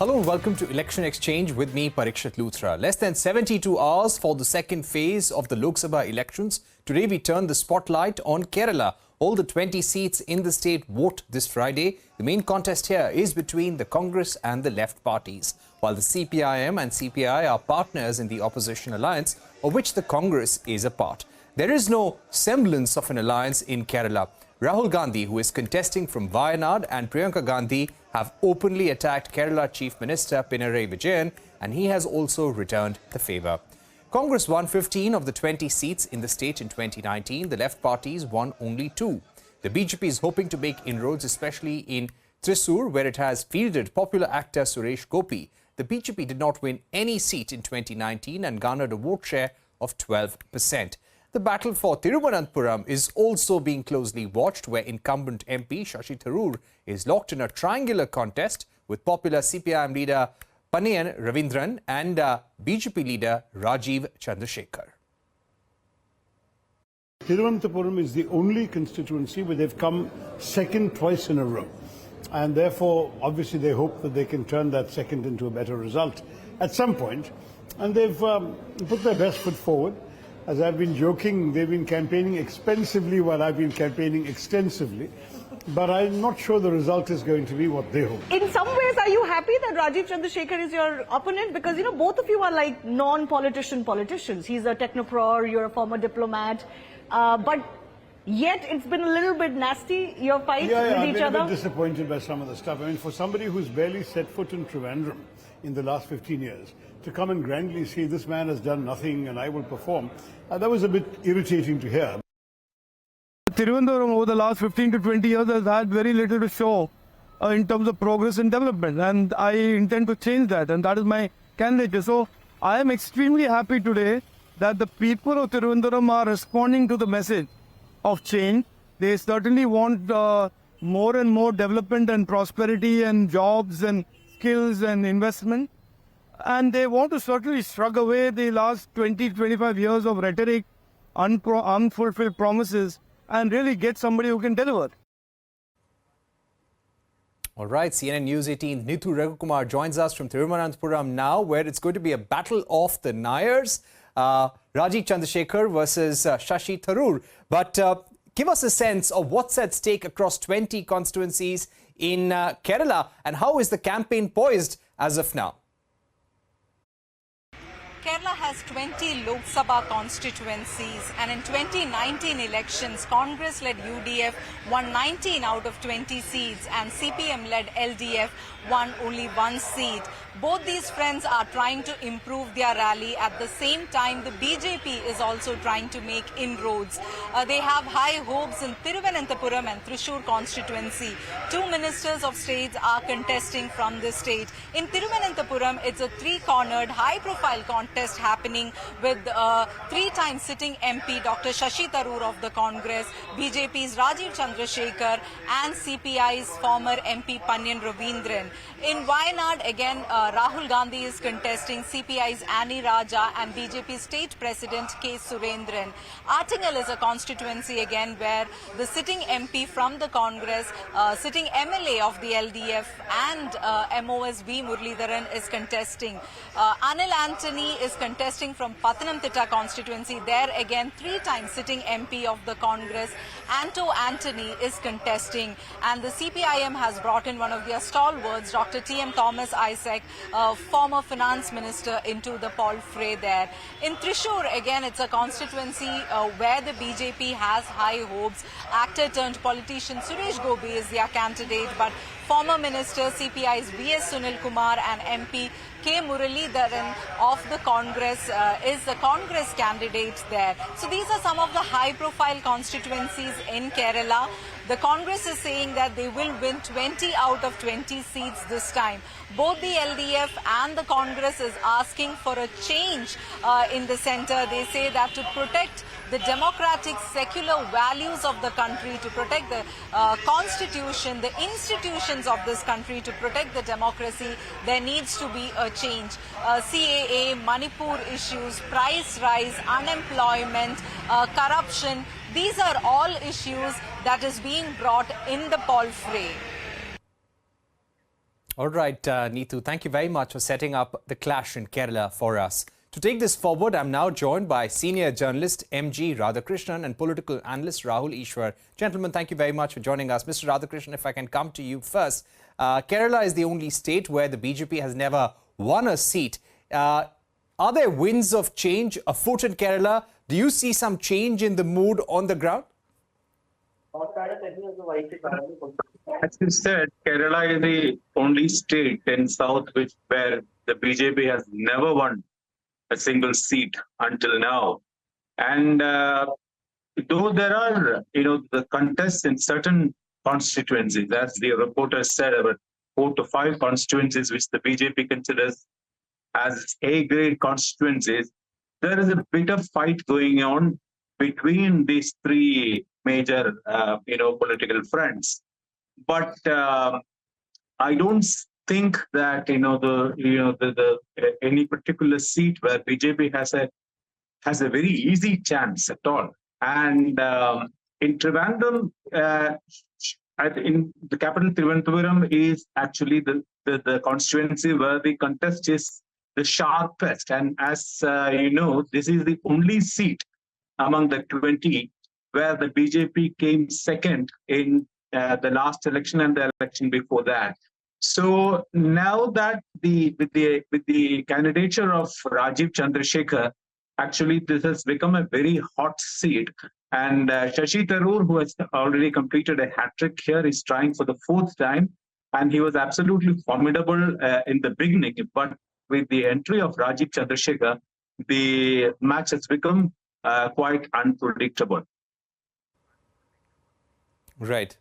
Hello and welcome to Election Exchange with me, Parikshit Lutra. Less than 72 hours for the second phase of the Lok Sabha elections. Today we turn the spotlight on Kerala. All the 20 seats in the state vote this Friday. The main contest here is between the Congress and the left parties. While the CPIM and CPI are partners in the opposition alliance, of which the Congress is a part. There is no semblance of an alliance in Kerala. Rahul Gandhi, who is contesting from Wayanad, and Priyanka Gandhi have openly attacked Kerala Chief Minister Pinarayi Vijayan, and he has also returned the favour. Congress won 15 of the 20 seats in the state in 2019. The left parties won only 2. The BJP is hoping to make inroads, especially in Thrissur, where it has fielded popular actor Suresh Gopi. The BJP did not win any seat in 2019 and garnered a vote share of 12%. The battle for Thiruvananthapuram is also being closely watched, where incumbent MP Shashi Tharoor is locked in a triangular contest with popular CPIM leader Panniyan Ravindran and BJP leader Rajiv Chandrasekhar. Thiruvananthapuram is the only constituency where they've come second twice in a row. And therefore, obviously, they hope that they can turn that second into a better result at some point. And they've put their best foot forward. As I've been joking, they've been campaigning expensively while I've been campaigning extensively. But I'm not sure the result is going to be what they hope. In some ways, are you happy that Rajiv Chandrasekhar is your opponent? Because, both of you are like non-politician politicians. He's a technopreneur, you're a former diplomat. But yet, it's been a little bit nasty, your fight with each other. I've been a bit disappointed by some of the stuff. I mean, for somebody who's barely set foot in Trivandrum in the last 15 years, to come and grandly say this man has done nothing and I will perform, that was a bit irritating to hear. Thiruvananthapuram over the last 15 to 20 years has had very little to show in terms of progress and development, and I intend to change that, and that is my candidature. So I am extremely happy today that the people of Thiruvananthapuram are responding to the message of change. They certainly want more and more development and prosperity and jobs and skills and investment. And they want to certainly shrug away the last 20-25 years of rhetoric, unfulfilled promises, and really get somebody who can deliver. All right, CNN News 18's Nithu Raghukumar joins us from Thiruvananthapuram now, where it's going to be a battle of the Nayars, Rajiv Chandrasekhar versus Shashi Tharoor. But give us a sense of what's at stake across 20 constituencies in Kerala, and how is the campaign poised as of now? Kerala has 20 Lok Sabha constituencies, and in 2019 elections, Congress-led UDF won 19 out of 20 seats and CPM-led LDF won only 1 seat. Both these friends are trying to improve their rally. At the same time, the BJP is also trying to make inroads. They have high hopes in Thiruvananthapuram and Thrissur constituency. 2 ministers of states are contesting from this state. In Thiruvananthapuram, it's a 3-cornered, high-profile contest happening with 3-time sitting MP Dr. Shashi Tharoor of the Congress, BJP's Rajiv Chandrasekhar, and CPI's former MP Panniyan Ravindran. In Wayanad, again, Rahul Gandhi is contesting, CPI's Annie Raja and BJP State President K. Surendran. Artingal is a constituency again where the sitting MP from the Congress, sitting MLA of the LDF and MOS V. Muralidharan is contesting. Anil Antony is contesting from Pathanamthitta constituency. There again, 3-time sitting MP of the Congress, Anto Antony, is contesting. And the CPIM has brought in one of their stalwarts, Dr. T.M. Thomas Isaac, former finance minister, into the poll fray there. In Thrissur, again, it's a constituency where the BJP has high hopes. Actor turned politician Suresh Gopi is their candidate, but former minister CPI's V.S. Sunil Kumar and MP K. Muralidharan of the Congress is the Congress candidate there. So these are some of the high-profile constituencies in Kerala. The Congress is saying that they will win 20 out of 20 seats this time. Both the LDF and the Congress is asking for a change in the centre. They say that to protect the democratic secular values of the country, to protect the constitution, the institutions of this country, to protect the democracy, there needs to be a change. CAA, Manipur issues, price rise, unemployment, corruption, these are all issues that is being brought in the poll fray. All right, Neetu, thank you very much for setting up the clash in Kerala for us. To take this forward, I'm now joined by senior journalist MG Radhakrishnan and political analyst Rahul Easwar. Gentlemen, thank you very much for joining us. Mr. Radhakrishnan, if I can come to you first. Kerala is the only state where the BJP has never won a seat. Are there winds of change afoot in Kerala? Do you see some change in the mood on the ground? As you said, Kerala is the only state in South where the BJP has never won a single seat until now. And though there are, the contests in certain constituencies, as the reporter said, about 4 to 5 constituencies which the BJP considers as A-grade constituencies, there is a bit of fight going on between these 3 major, political fronts. But I don't think that any particular seat where BJP has a very easy chance at all. And in Trivandrum, in the capital Thiruvananthapuram is actually the constituency where the contest is the sharpest. And as this is the only seat among the 20 where the BJP came second in the last election and the election before that. So now that with the candidature of Rajiv Chandrasekhar, actually this has become a very hot seat. And Shashi Tharoor, who has already completed a hat-trick here, is trying for the 4th time. And he was absolutely formidable in the beginning. But with the entry of Rajiv Chandrasekhar, the match has become quite unpredictable. Right.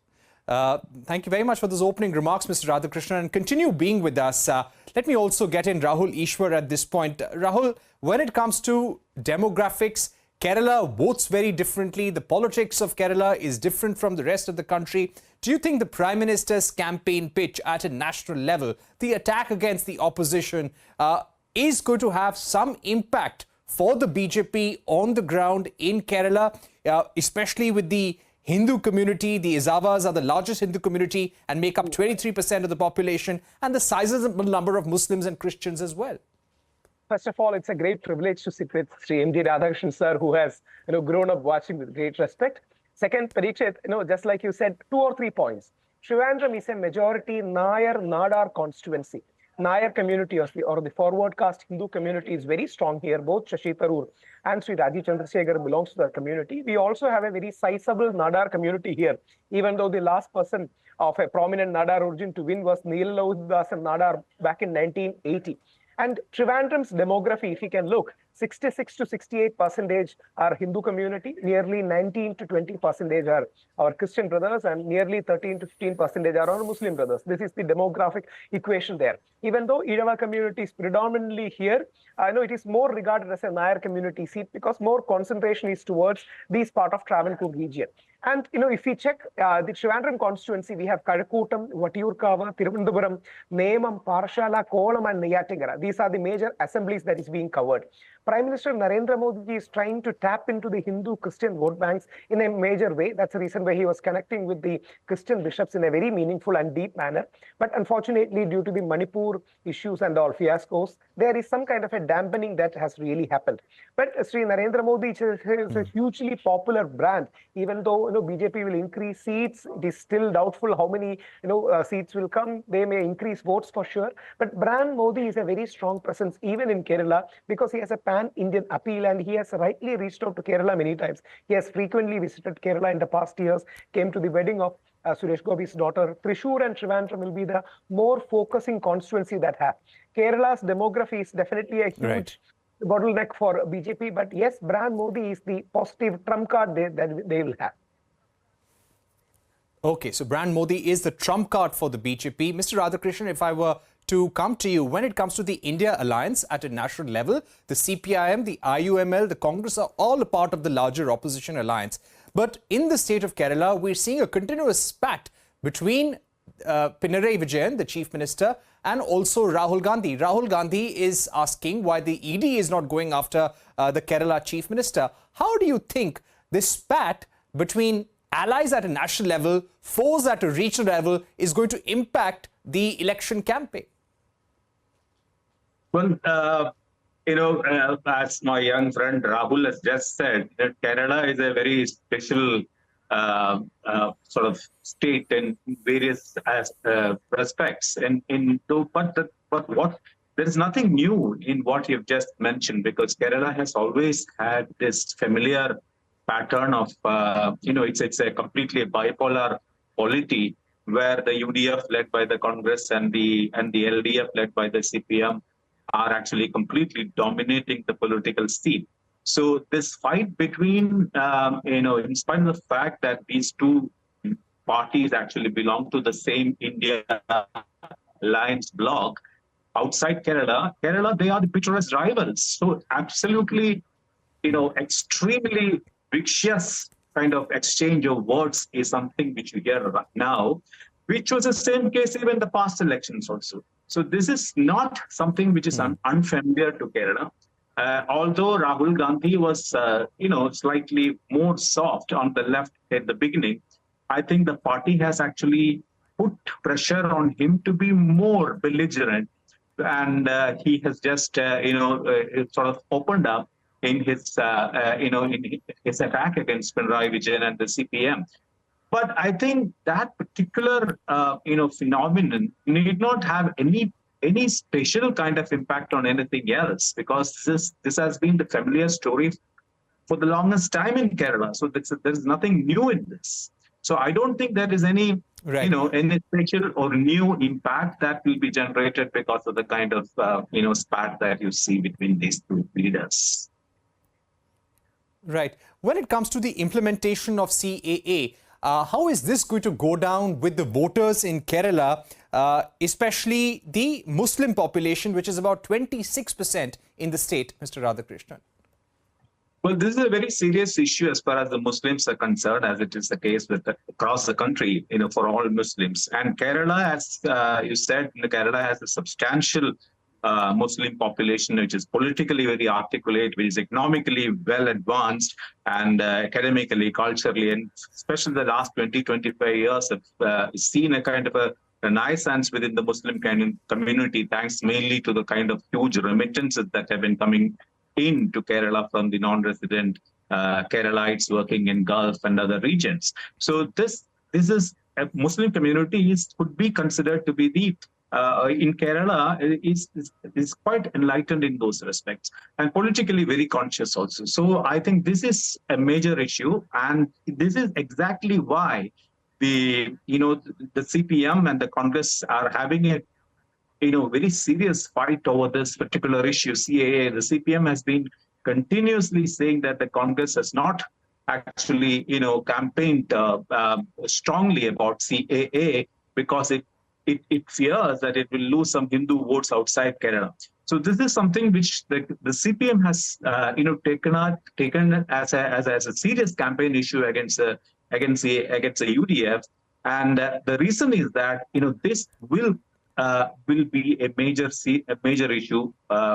Thank you very much for those opening remarks, Mr. Radhakrishnan, and continue being with us. Let me also get in Rahul Easwar at this point. Rahul, when it comes to demographics, Kerala votes very differently. The politics of Kerala is different from the rest of the country. Do you think the Prime Minister's campaign pitch at a national level, the attack against the opposition, is going to have some impact for the BJP on the ground in Kerala, especially with the Hindu community? The Izavas are the largest Hindu community and make up 23% of the population, and the sizable number of Muslims and Christians as well. First of all, it's a great privilege to sit with Sri MG Radhakrishnan sir, who has grown up watching with great respect. Second, Parikshit, just like you said, 2 or 3 points. Trivandrum is a majority Nair Nadar constituency. Nair community or the forward caste Hindu community is very strong here. Both Shashi Tharoor and Sri Rajiv Chandrasekhar belongs to that community. We also have a very sizable Nadar community here, even though the last person of a prominent Nadar origin to win was Neelaudas and Nadar back in 1980. And Trivandrum's demography, if you can look, 66 to 68% are Hindu community, nearly 19 to 20% are our Christian brothers, and nearly 13 to 15% are our Muslim brothers. This is the demographic equation there. Even though Idava community is predominantly here, I know it is more regarded as a Nair community seat because more concentration is towards this part of Travancore region. And, if we check the Trivandrum constituency, we have Kazhakootam, Vatiyurkava, Thiruvananthapuram, Nemam, Parshala, Kolam, and Neyyatikara. These are the major assemblies that is being covered. Prime Minister Narendra Modi is trying to tap into the Hindu-Christian vote banks in a major way. That's the reason why he was connecting with the Christian bishops in a very meaningful and deep manner. But unfortunately, due to the Manipur issues and all fiascos, there is some kind of a dampening that has really happened. But Sri Narendra Modi is a hugely popular brand. Even though BJP will increase seats, it is still doubtful how many seats will come. They may increase votes for sure. But brand Modi is a very strong presence even in Kerala because he has a pan-Indian appeal and he has rightly reached out to Kerala many times. He has frequently visited Kerala in the past years, came to the wedding of Suresh Gopi's daughter. Thrissur and Trivandrum will be the more focusing constituency that have. Kerala's demography is definitely a huge bottleneck for BJP, but yes, brand Modi is the positive trump card that they will have. Okay, so brand Modi is the trump card for the BJP. Mr. Radhakrishnan, if I were to come to you, when it comes to the India alliance at a national level, the CPIM, the IUML, the Congress are all a part of the larger opposition alliance. But in the state of Kerala, we're seeing a continuous spat between Pinarayi Vijayan, the chief minister, and also Rahul Gandhi. Rahul Gandhi is asking why the ED is not going after the Kerala chief minister. How do you think this spat between allies at a national level, foes at a regional level is going to impact the election campaign? Well, as my young friend Rahul has just said, that Kerala is a very special sort of state in various respects. But what there is nothing new in what you've just mentioned, because Kerala has always had this familiar pattern of it's a completely bipolar polity, where the UDF led by the Congress and the LDF led by the CPM are actually completely dominating the political scene. So this fight between, in spite of the fact that these two parties actually belong to the same India Alliance bloc, outside Kerala, they are the bitterest rivals. So absolutely, extremely vicious kind of exchange of words is something which we hear right now, which was the same case even in the past elections also. So this is not something which is unfamiliar to Kerala. Although Rahul Gandhi was, slightly more soft on the left at the beginning, I think the party has actually put pressure on him to be more belligerent, and he has just, sort of opened up in his, in his attack against Pinarayi Vijayan and the CPM. But I think that particular, phenomenon need not have any special kind of impact on anything else, because this has been the familiar story for the longest time in Kerala. So there's nothing new in this. So I don't think there is any, any special or new impact that will be generated because of the kind of, spat that you see between these two leaders. Right. When it comes to the implementation of CAA, how is this going to go down with the voters in Kerala, especially the Muslim population, which is about 26% in the state, Mr. Radhakrishnan? Well, this is a very serious issue as far as the Muslims are concerned, as it is the case across the country, for all Muslims. And Kerala, as you said, Kerala has a substantial Muslim population, which is politically very articulate, which is economically well advanced, and academically, culturally, and especially the last 20-25 years have seen a kind of a renaissance within the Muslim community, thanks mainly to the kind of huge remittances that have been coming into Kerala from the non-resident Keralites working in Gulf and other regions. So this is a Muslim community could be considered to be the in Kerala is quite enlightened in those respects, and politically very conscious also. So I think this is a major issue, and this is exactly why the CPM and the Congress are having a very serious fight over this particular issue, CAA. The CPM has been continuously saying that the Congress has not actually campaigned strongly about CAA because it fears that it will lose some Hindu votes outside Kerala. So this is something which the CPM has taken as a serious campaign issue against the UDF, and the reason is that this will be a major issue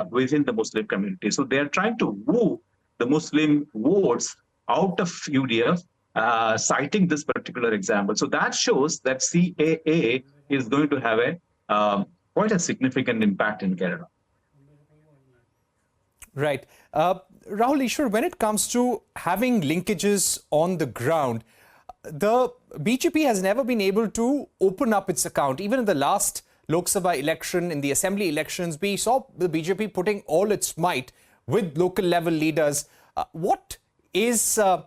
within the Muslim community. So they are trying to woo the Muslim votes out of UDF, citing this particular example. So that shows that CAA is going to have quite a significant impact in Kerala. Right. Rahul Easwar, when it comes to having linkages on the ground, the BJP has never been able to open up its account. Even in the last Lok Sabha election, in the assembly elections, we saw the BJP putting all its might with local level leaders. What is the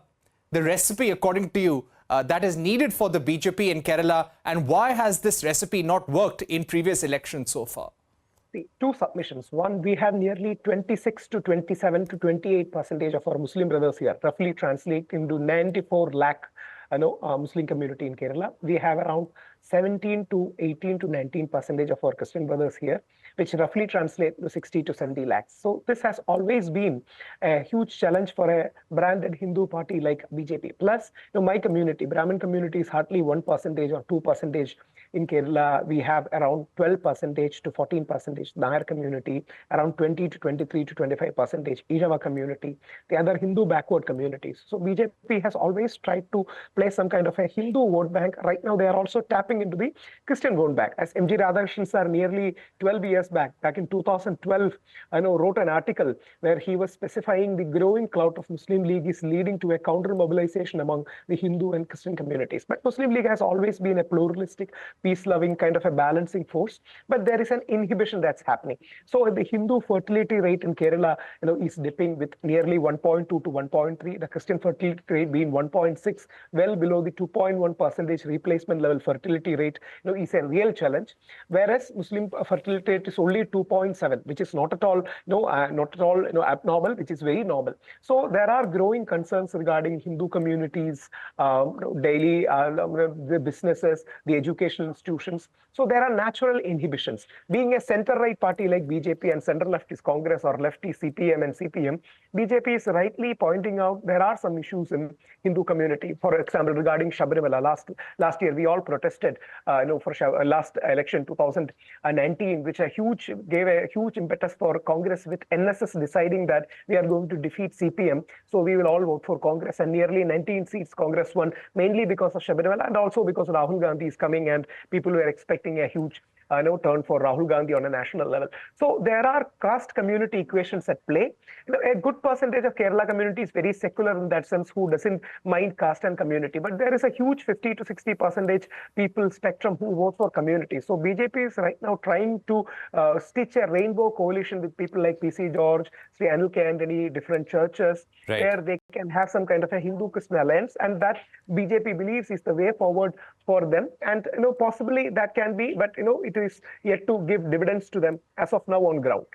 recipe, according to you, that is needed for the BJP in Kerala, and why has this recipe not worked in previous elections so far? Two submissions. One, we have nearly 26 to 27 to 28% of our Muslim brothers here, roughly translate into 94 lakh Muslim community in Kerala. We have around 17 to 18 to 19% of our Christian brothers here, which roughly translate to 60 to 70 lakhs. So this has always been a huge challenge for a branded Hindu party like BJP. Plus, my community, Brahmin community, is hardly 1% or 2% in Kerala, we have around 12% to 14% Nayar community, around 20 to 23 to 25% Ijava community, the other Hindu backward communities. So BJP has always tried to play some kind of a Hindu vote bank. Right now, they are also tapping into the Christian vote bank. As MG Radhakrishnan sir nearly 12 years back in 2012, wrote an article where he was specifying the growing clout of Muslim League is leading to a counter mobilization among the Hindu and Christian communities. But Muslim League has always been a pluralistic, peace-loving kind of a balancing force. But there is an inhibition that's happening. So the Hindu fertility rate in Kerala, is dipping with nearly 1.2 to 1.3. The Christian fertility rate being 1.6, well below the 2.1% replacement level fertility rate, is a real challenge. Whereas Muslim fertility rate is only 2.7, which is not at all, abnormal, which is very normal. So there are growing concerns regarding Hindu communities, daily the businesses, the educational institutions. So there are natural inhibitions. Being a center-right party like BJP and center-left is Congress or lefty CPM and CPM, BJP is rightly pointing out there are some issues in Hindu community. For example, regarding Sabarimala, last year we all protested, for last election 2019, which gave a huge impetus for Congress, with NSS deciding that we are going to defeat CPM. So we will all vote for Congress, and nearly 19 seats Congress won, mainly because of Sabarimala and also because Rahul Gandhi is coming and people were expecting a huge turn for Rahul Gandhi on a national level. So there are caste community equations at play. A good percentage of Kerala community is very secular in that sense, who doesn't mind caste and community. But there is a huge 50 to 60% people spectrum who vote for community. So BJP is right now trying to stitch a rainbow coalition with people like PC George, Sri Anil K. Anthony, different churches, where they can have some kind of a Hindu-Christian alliance, and that BJP believes is the way forward for them. And possibly that can be, but it is yet to give dividends to them as of now on ground.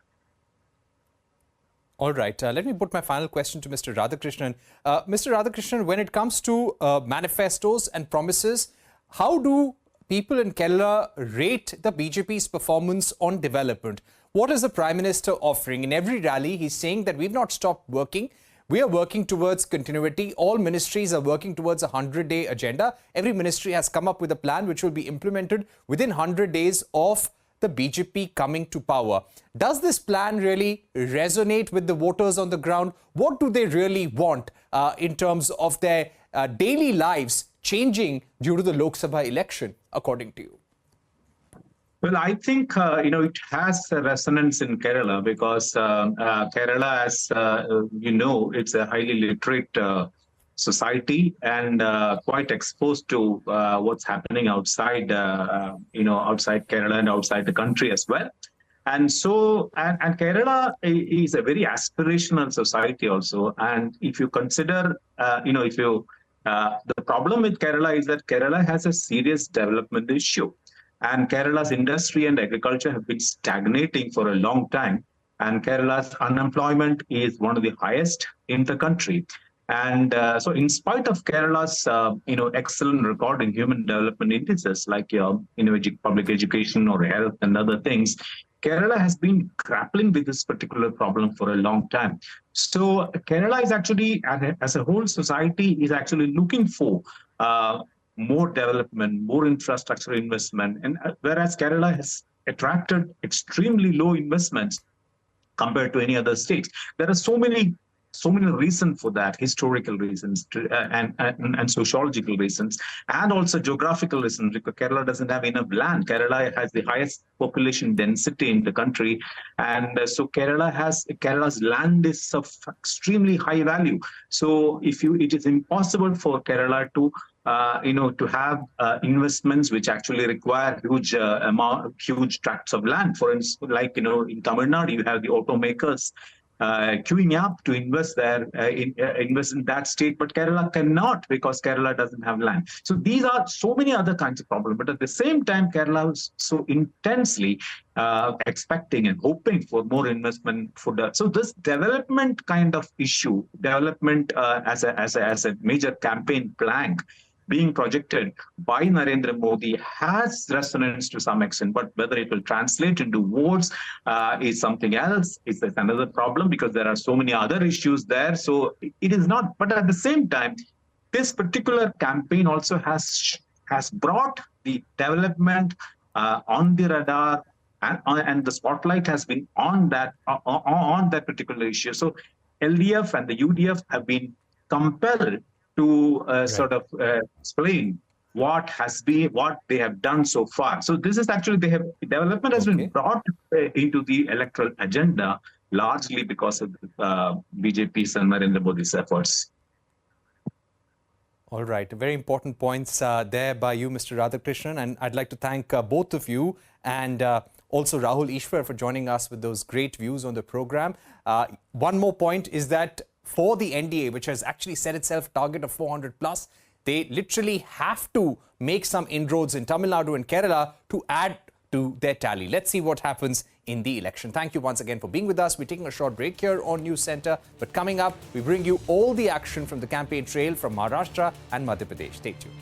All right. Let me put my final question to Mr. Radhakrishnan. Mr. Radhakrishnan, when it comes to manifestos and promises, how do people in Kerala rate the BJP's performance on development? What is the Prime Minister offering? In every rally, he's saying that we've not stopped working. We are working towards continuity. All ministries are working towards a 100-day agenda. Every ministry has come up with a plan which will be implemented within 100 days of the BJP coming to power. Does this plan really resonate with the voters on the ground? What do they really want in terms of their daily lives changing due to the Lok Sabha election, according to you? Well, I think, it has a resonance in Kerala because Kerala, as it's a highly literate society and quite exposed to what's happening outside, outside Kerala and outside the country as well. And so, and Kerala is a very aspirational society also. And if you consider, the problem with Kerala is that Kerala has a serious development issue. And Kerala's industry and agriculture have been stagnating for a long time. And Kerala's unemployment is one of the highest in the country. And so in spite of Kerala's, excellent record in human development indices like, public education or health and other things, Kerala has been grappling with this particular problem for a long time. So Kerala is actually, as a whole society, is actually looking for more development, more infrastructure investment, and whereas Kerala has attracted extremely low investments compared to any other states. There are so many reasons for that, historical reasons and sociological reasons, and also geographical reasons, because Kerala doesn't have enough land. Kerala has the highest population density in the country, and so Kerala's land is of extremely high value. So it is impossible for Kerala to to have investments which actually require huge tracts of land. For instance, like in Tamil Nadu, you have the automakers queuing up to invest invest in that state, but Kerala cannot because Kerala doesn't have land. So these are so many other kinds of problems. But at the same time, Kerala is so intensely expecting and hoping for more investment for that. So this development kind of issue, development as a major campaign plank being projected by Narendra Modi has resonance to some extent, but whether it will translate into votes is something else. It's another problem because there are so many other issues there. So it is not, but at the same time, this particular campaign also has brought the development on the radar, and the spotlight has been on that particular issue. So LDF and the UDF have been compelled to sort of explain what they have done so far. So this is actually development has been brought into the electoral agenda largely because of BJP's and Narendra Modi's efforts. All right, very important points there by you, Mr. Radhakrishnan, and I'd like to thank both of you and also Rahul Easwar for joining us with those great views on the program. One more point is that for the NDA, which has actually set itself a target of 400 plus, they literally have to make some inroads in Tamil Nadu and Kerala to add to their tally. Let's see what happens in the election. Thank you once again for being with us. We're taking a short break here on News Center, but coming up, we bring you all the action from the campaign trail from Maharashtra and Madhya Pradesh. Stay tuned.